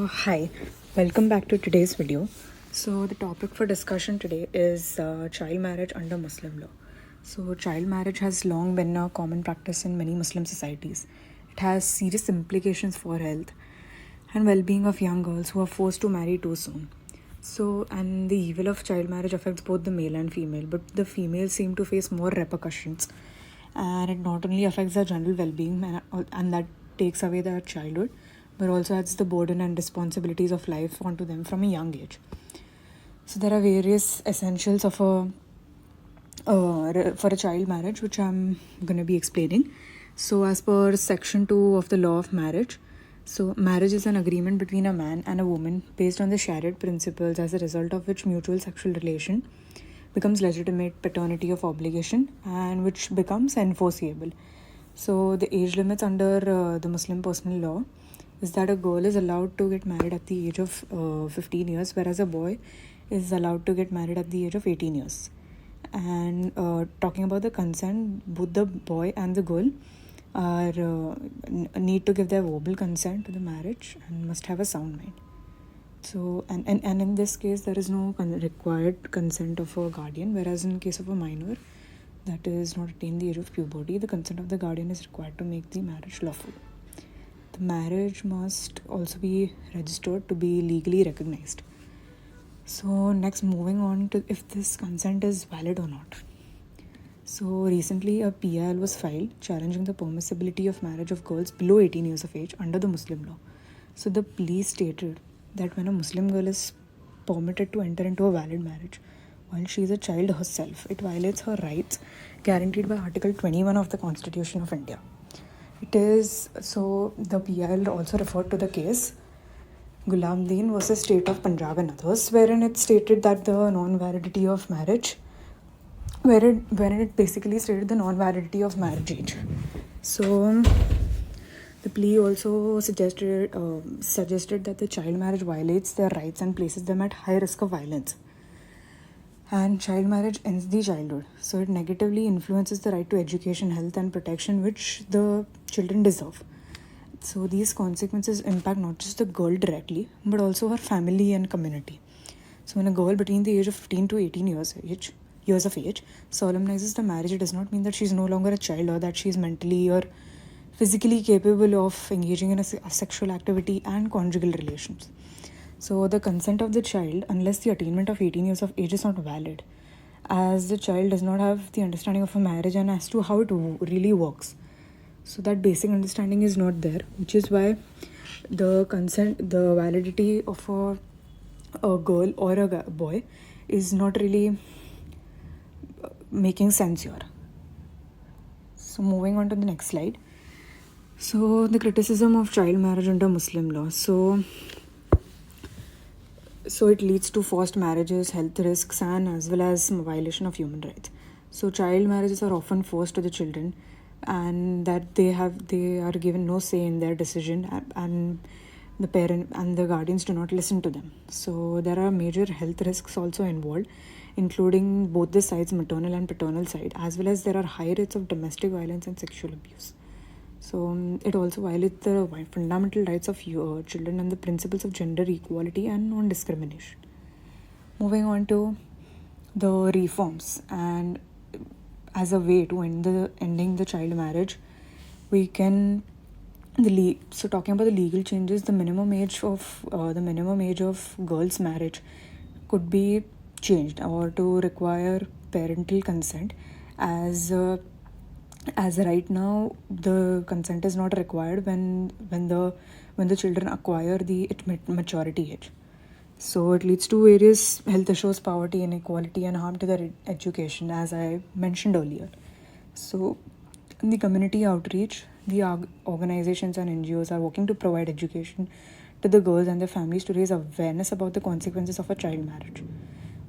Hi, welcome back to today's video. So, the topic for discussion today is child marriage under Muslim law. So, child marriage has long been a common practice in many Muslim societies. It has serious implications for health and well being of young girls who are forced to marry too soon. So, and the evil of child marriage affects both the male and female, but the females seem to face more repercussions. And it not only affects their general well being and that takes away their childhood, but also adds the burden and responsibilities of life onto them from a young age. So, there are various essentials of for a child marriage, which I'm going to be explaining. So, as per Section 2 of the Law of Marriage, so marriage is an agreement between a man and a woman based on the Shariat principles, as a result of which mutual sexual relation becomes legitimate paternity of obligation and which becomes enforceable. So, the age limits under the Muslim personal law is that a girl is allowed to get married at the age of 15 years, whereas a boy is allowed to get married at the age of 18 years. And talking about the consent, both the boy and the girl are need to give their verbal consent to the marriage and must have a sound mind. So, and in this case, there is no required consent of a guardian, whereas in case of a minor that is not attained the age of puberty, the consent of the guardian is required to make the marriage lawful. The marriage must also be registered to be legally recognized. So, next, moving on to if this consent is valid or not. So, recently a PIL was filed challenging the permissibility of marriage of girls below 18 years of age under the Muslim law. So, the police stated that when a Muslim girl is permitted to enter into a valid marriage while she is a child herself, it violates her rights guaranteed by Article 21 of the Constitution of India. It is so the PIL also referred to the case Ghulam Din versus State of Punjab and others, wherein it stated that the non-validity of marriage, wherein it basically stated the non-validity of marriage age. So the plea also suggested that the child marriage violates their rights and places them at high risk of violence. And child marriage ends the childhood, so it negatively influences the right to education, health, and protection which the children deserve. So these consequences impact not just the girl directly, but also her family and community. So when a girl between the age of 15 to 18 years of age solemnizes the marriage, it does not mean that she is no longer a child or that she is mentally or physically capable of engaging in a sexual activity and conjugal relations. So the consent of the child, unless the attainment of 18 years of age, is not valid, as the child does not have the understanding of a marriage and as to how it really works. So that basic understanding is not there, which is why the validity of a girl or a boy is not really making sense here. So moving on to the next slide. So the criticism of child marriage under Muslim law. So it leads to forced marriages, health risks, and as well as violation of human rights. So child marriages are often forced to the children, and that they are given no say in their decision, and the parent and the guardians do not listen to them. So there are major health risks also involved, including both the sides, maternal and paternal side, as well as there are high rates of domestic violence and sexual abuse. So it also violates the fundamental rights of children and the principles of gender equality and non-discrimination. Moving on to the reforms, and as a way to ending the child marriage, we can so talking about the legal changes, the minimum age of girls' marriage could be changed or to require parental consent, as right now the consent is not required when the children acquire the maturity age. So it leads to various health issues, poverty, inequality, and harm to their education, as I mentioned earlier. So in the community outreach, the organizations and NGOs are working to provide education to the girls and their families to raise awareness about the consequences of a child marriage,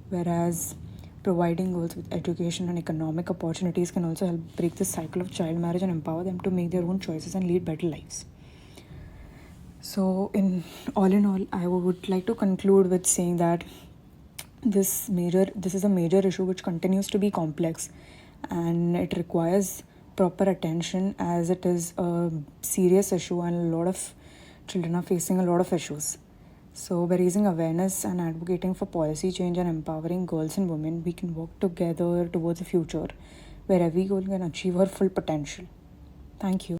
whereas providing girls with education and economic opportunities can also help break the cycle of child marriage and empower them to make their own choices and lead better lives. So in all, I would like to conclude with saying that this is a major issue which continues to be complex, and it requires proper attention, as it is a serious issue and a lot of children are facing a lot of issues. So, by raising awareness and advocating for policy change and empowering girls and women, we can work together towards a future where every girl can achieve her full potential. Thank you.